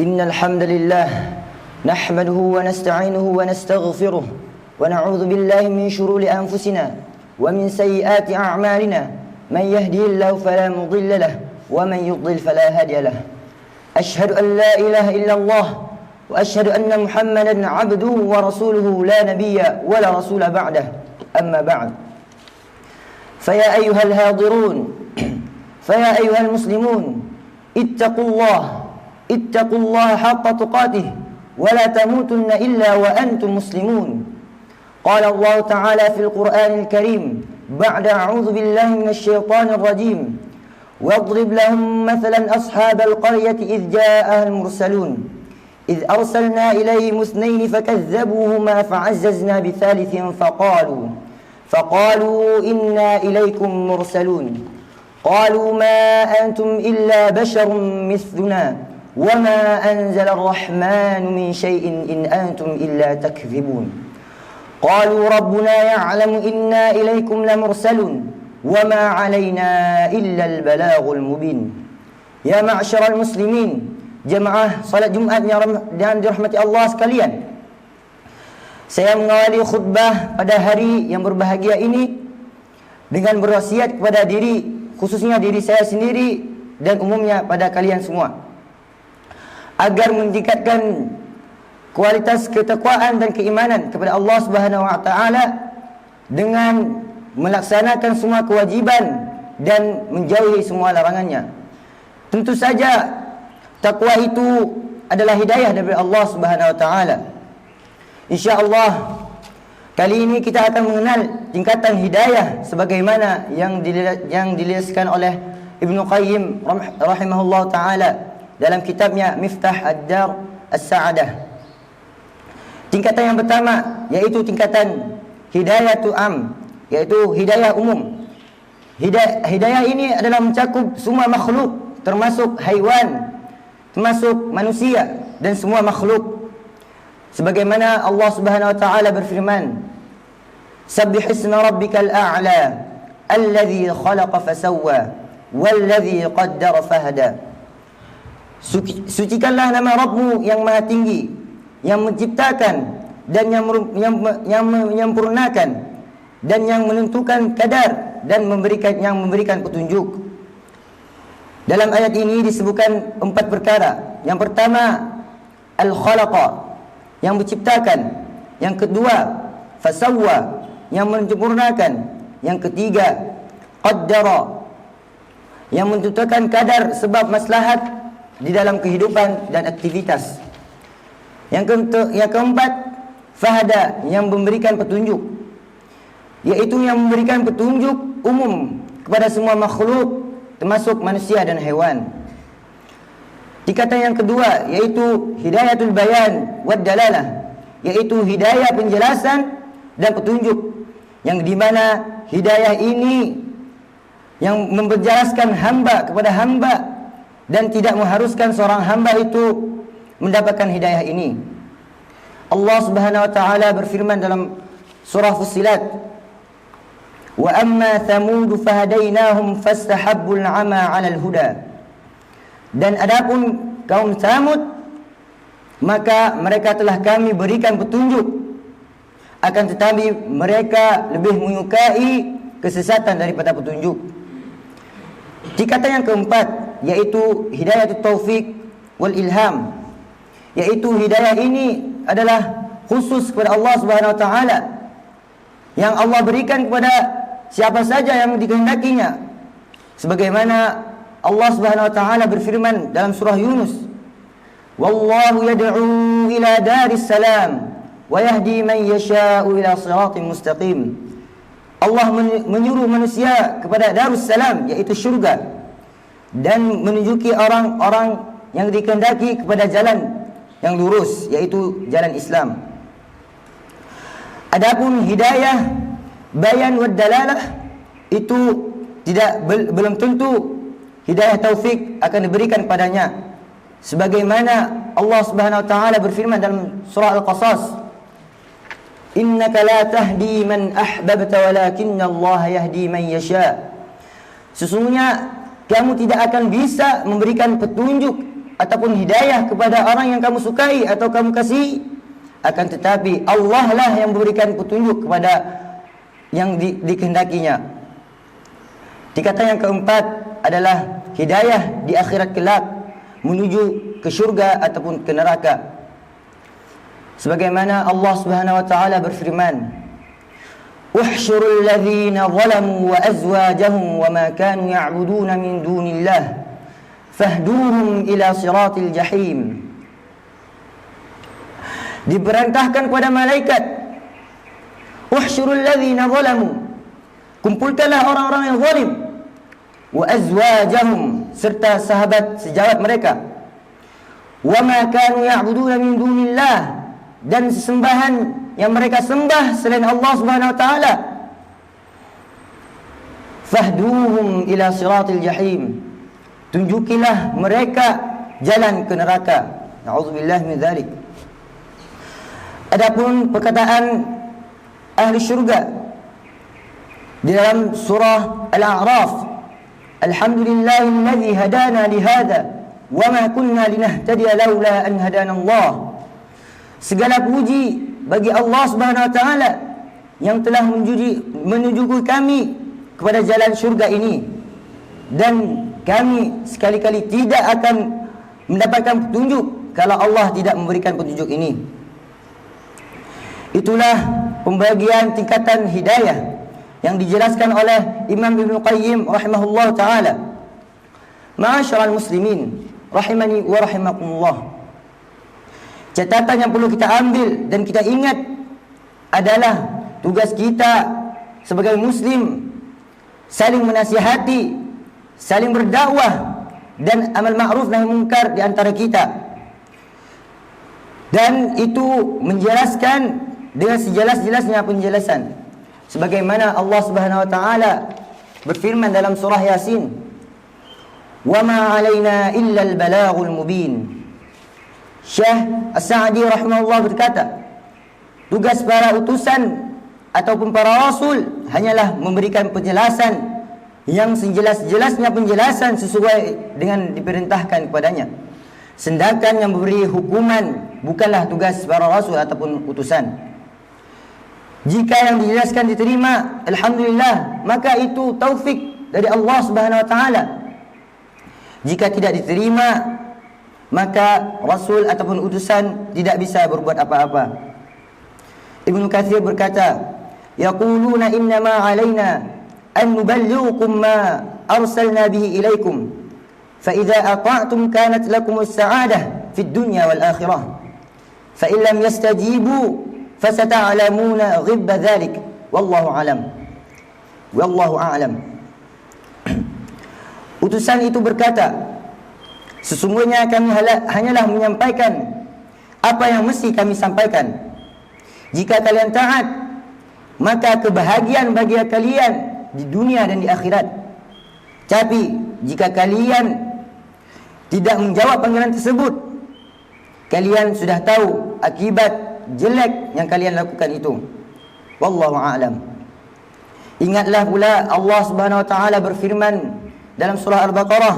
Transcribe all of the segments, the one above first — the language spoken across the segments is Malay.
إن الحمد لله نحمده ونستعينه ونستغفره ونعوذ بالله من شرور أنفسنا ومن سيئات أعمالنا من يهدي الله فلا مضل له ومن يضلل فلا هادي له أشهد أن لا إله إلا الله وأشهد أن محمدا عبده ورسوله لا نبي ولا رسول بعده أما بعد فيا أيها الهاضرون فيا أيها المسلمون اتقوا الله حق تقاته ولا تموتن إلا وأنتم مسلمون قال الله تعالى في القرآن الكريم بعد أعوذ بالله من الشيطان الرجيم واضرب لهم مثلا أصحاب القرية إذ جاءها المرسلون إذ أرسلنا إليهم اثنين فكذبوهما فعززنا بثالث فقالوا إنا إليكم مرسلون قالوا ما أنتم إلا بشر مثلنا وما أنزل الرحمن من شيء إن أنتم إلا تكذبون قالوا ربنا يعلم إنا إليكم لمرسلون وما علينا إلا البلاغ المبين. Ya ma'syaral muslimin, jemaah salat Jumat yang dirahmati Allah sekalian. Saya mengawali khutbah pada hari yang berbahagia ini dengan berwasiat kepada diri, khususnya diri saya sendiri dan umumnya pada kalian semua, agar meningkatkan kualitas ketakwaan dan keimanan kepada Allah Subhanahu wa taala dengan melaksanakan semua kewajiban dan menjauhi semua larangannya. Tentu saja takwa itu adalah hidayah dari Allah Subhanahu wa taala. Insyaallah kali ini kita akan mengenal tingkatan hidayah sebagaimana yang dijelaskan oleh Ibnu Qayyim rahimahullah taala dalam kitabnya Miftah Ad-Dar As-Sa'adah. Tingkatan yang pertama yaitu tingkatan hidayatu am, yaitu hidayah umum. Hidayah ini adalah mencakup semua makhluk, termasuk haiwan, termasuk manusia dan semua makhluk. Sebagaimana Allah Subhanahu wa taala berfirman, "Sabbih isma rabbikal a'la, alladzi khalaqa fasawwa, walladzi qaddara fahada." Sucikanlah nama Rabbmu yang maha tinggi, yang menciptakan dan yang menyempurnakan dan yang menentukan kadar dan memberikan petunjuk. Dalam ayat ini disebutkan 4 perkara. Yang pertama, al-khalaqa, yang menciptakan. Yang kedua, fasawwa, yang menyempurnakan. Yang ketiga, qaddara, yang menentukan kadar sebab maslahat di dalam kehidupan dan aktivitas. Yang keempat, fahada, yang memberikan petunjuk, yaitu yang memberikan petunjuk umum kepada semua makhluk termasuk manusia dan hewan. Tingkatan yang kedua yaitu hidayatul bayan wad dalalah, yaitu hidayah penjelasan dan petunjuk, yang dimana hidayah ini yang memperjelaskan hamba kepada hamba dan tidak mengharuskan seorang hamba itu mendapatkan hidayah ini. Allah Subhanahu wa taala berfirman dalam surah Fussilat, "Wa amma Thamud fahadainahum fastahabbul 'ama 'alal huda." Dan adapun kaum Thamud, maka mereka telah kami berikan petunjuk, akan tetapi mereka lebih menyukai kesesatan daripada petunjuk. Tingkatan yang keempat yaitu hidayatut taufik wal ilham, yaitu hidayah ini adalah khusus kepada Allah Subhanahu wa taala, yang Allah berikan kepada siapa saja yang dikehendakinya. Sebagaimana Allah Subhanahu wa taala berfirman dalam surah Yunus, "Wallahu yad'u ila daris salam wa yahdi man yasha'u ila siratin mustaqim." Allah menyuruh manusia kepada darus salam, yaitu syurga, dan menunjuki orang-orang yang dikehendaki kepada jalan yang lurus, yaitu jalan Islam. Adapun hidayah bayan wad dalalah itu belum tentu hidayah taufik akan diberikan padanya. Sebagaimana Allah Subhanahu wa taala berfirman dalam surah Al-Qasas, "Innaka la tahdi man ahbabta walakinna Allah yahdi man yasha." Sesungguhnya kamu tidak akan bisa memberikan petunjuk ataupun hidayah kepada orang yang kamu sukai atau kamu kasihi, akan tetapi Allah lah yang memberikan petunjuk kepada yang dikehendakinya. Tingkatan yang keempat adalah hidayah di akhirat kelak menuju ke syurga ataupun ke neraka. Sebagaimana Allah Subhanahu wa taala berfirman, "Uhsyurul ladzina zalamu wa azwajahum wa ma kanu ya'buduna min dunillah fahduhum ila siratil jahim." Diperintahkan kepada malaikat, "Uhsyurul ladzina zalamu," kumpulkanlah orang-orang yang zalim, wa azwajahum, serta sahabat sejawat mereka, wa ma kanu ya'buduna min dunillah, dan sesembahan yang mereka sembah selain Allah Subhanahu wa taala, fahduhum ila siratil jahim, tunjukilah mereka jalan ke neraka. Na'udzubillah min dzalik. Adapun perkataan ahli syurga di dalam surah Al-A'raf, "Alhamdulillahilladzi hadana lihada wa ma kunna linahtadiya laula an hadana Allah." Segala puji bagi Allah Subhanahu wa taala yang telah menunjukkan kami kepada jalan syurga ini, dan kami sekali-kali tidak akan mendapatkan petunjuk kalau Allah tidak memberikan petunjuk ini. Itulah pembagian tingkatan hidayah yang dijelaskan oleh Imam Ibn Qayyim rahimahullah ta'ala. Ma'asyiral muslimin rahimani wa rahimakumullah, catatan yang perlu kita ambil dan kita ingat adalah tugas kita sebagai muslim saling menasihati, saling berdakwah, dan amal ma'ruf nahi munkar di antara kita. Dan itu menjelaskan dengan sejelas-jelasnya penjelasan, sebagaimana Allah Subhanahu wa taala berfirman dalam surah Yasin, "Wa ma 'alaina illa al-balaghul mubin." Syekh As-Sa'di rahimahullah berkata, tugas para utusan ataupun para rasul hanyalah memberikan penjelasan yang sejelas-jelasnya penjelasan sesuai dengan diperintahkan kepadanya. Sedangkan yang memberi hukuman bukanlah tugas para rasul ataupun utusan. Jika yang dijelaskan diterima, alhamdulillah, maka itu taufik dari Allah Subhanahu wa taala. Jika tidak diterima, maka rasul ataupun utusan tidak bisa berbuat apa-apa. Ibnu Katsir berkata, "Yaquluna innama 'alaina an nuballighukum ma arsalna bihi ilaikum, fa idza ata'tum kanat lakum as-sa'adah fid dunya wal akhirah, fa in lam yastajibu fasata'lamuna ghibba dzalik wallahu a'lam." Wallahu a'lam. Utusan itu berkata, sesungguhnya kami hanyalah menyampaikan apa yang mesti kami sampaikan. Jika kalian taat, maka kebahagiaan bagi kalian di dunia dan di akhirat. Tapi jika kalian tidak menjawab panggilan tersebut, kalian sudah tahu akibat jelek yang kalian lakukan itu. Wallahu a'lam. Ingatlah pula Allah Subhanahu wa taala berfirman dalam surah Al-Baqarah,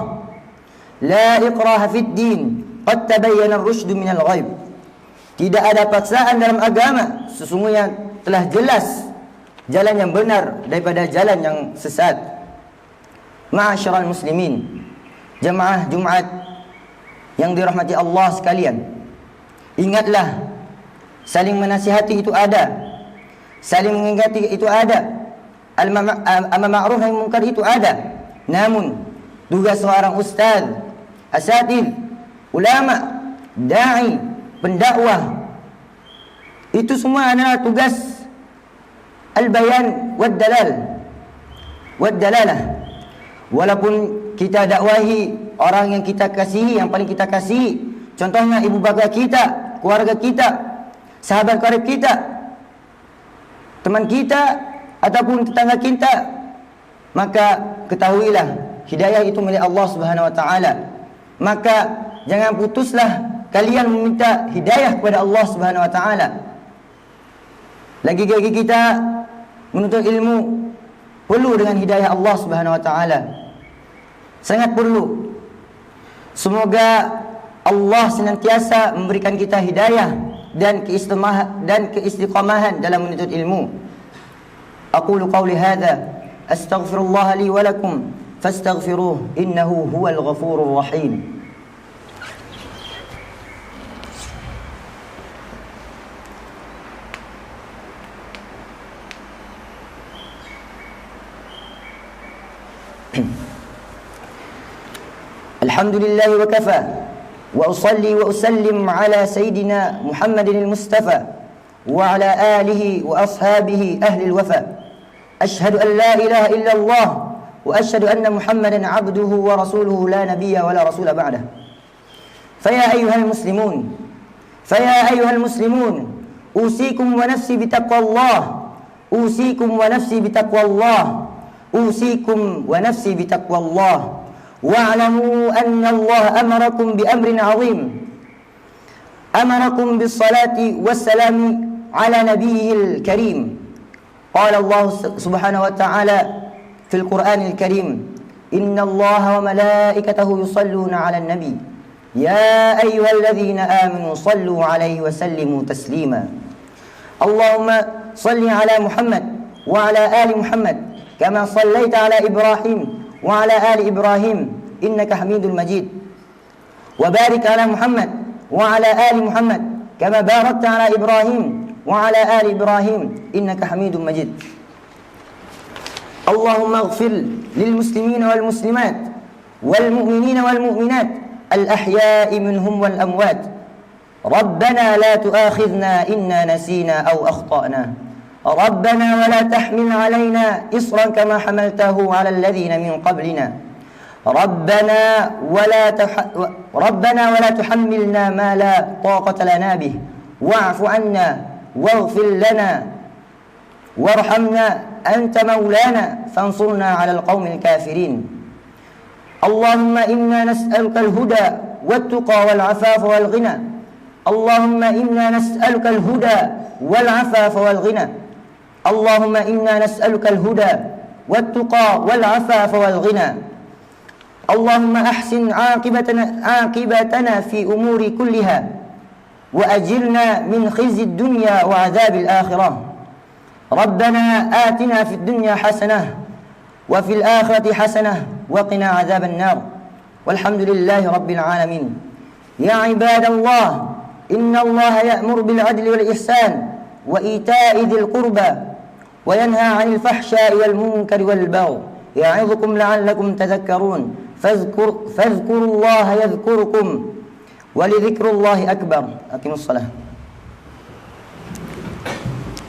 "La ikraha fid din, qad tabayyana ar-rusydu minal ghaib." Tidak ada paksaan dalam agama, sesungguhnya telah jelas jalan yang benar daripada jalan yang sesat. Ma'asyiral muslimin, jamaah Jumat yang dirahmati Allah sekalian, ingatlah, saling menasihati itu ada, saling mengingati itu ada, amar ma'ruf nahi munkar itu ada. Namun tugas seorang ustaz, asatidz, ulama, dai, pendakwah, itu semua adalah tugas al-bayan wad-dalalah. Walaupun kita dakwahi orang yang kita kasihi, yang paling kita kasihi, contohnya ibu bapa kita, keluarga kita, sahabat karib kita, teman kita ataupun tetangga kita, maka ketahuilah hidayah itu milik Allah Subhanahu wa taala. Maka jangan putuslah kalian meminta hidayah kepada Allah Subhanahu wa taala. Lagi-lagi kita menuntut ilmu perlu dengan hidayah Allah Subhanahu wa taala. Sangat perlu. Semoga Allah senantiasa memberikan kita hidayah dan keistiqamahan dalam menuntut ilmu. Aqulu qawli hadza astaghfirullah li wa lakum fastaghfiruh innahu huwal ghafurur rahim. Alhamdulillah wa kafa wa usalli wa usallim ala sayyidina Muhammadin al-Mustafa wa ala alihi wa ashabihi ahli al-wafa. Ashhadu an la ilaha illa Allah wa ashhadu anna Muhammadan abduhu wa rasuluhu la nabiyya wa la rasula ba'dah. Faya ayyuhal muslimun usikum wa nafsi bitaqwallah usikum wa nafsi bitaqwallah usikum wa nafsi bitaqwallah. واعلموا أن الله أمركم بأمر عظيم أمركم بالصلاة والسلام على نبيه الكريم. قال الله سبحانه وتعالى في القرآن الكريم إن الله وملائكته يصلون على النبي يا أيها الذين آمنوا صلوا عليه وسلموا تسليما. اللهم صل على محمد وعلى آل محمد كما صليت على إبراهيم وعلى آل إبراهيم إنك حميد مجيد. وبارك على محمد وعلى آل محمد كما باركت على إبراهيم وعلى آل إبراهيم إنك حميد مجيد. اللهم اغفر للمسلمين والمسلمات والمؤمنين والمؤمنات الأحياء منهم والأموات. ربنا لا تؤاخذنا إنا نسينا أو أخطأنا. ربنا ولا تحمل علينا إصرا كما حملته على الذين من قبلنا. ربنا ولا تحملنا ما لا طاقة لنا به واعف عنا واغفر لنا وارحمنا أنت مولانا فانصرنا على القوم الكافرين. اللهم إنا نسألك الهدى والتقى والعفاف والغنى. اللهم إنا نسألك الهدى والعفاف والغنى. اللهم إنا نسألك الهدى والتقى والعفاف والغنى. اللهم أحسن عاقبتنا في أمور كلها وأجرنا من خزي الدنيا وعذاب الآخرة. ربنا آتنا في الدنيا حسنة وفي الآخرة حسنة وقنا عذاب النار. والحمد لله رب العالمين. يا عباد الله إن الله يأمر بالعدل والإحسان وإيتاء ذي القربى وينهى عن الفحشاء والمنكر والبغي يعظكم لعلكم تذكرون. فاذكروا الله يذكركم ولذكر الله أكبر. أقيموا الصلاة.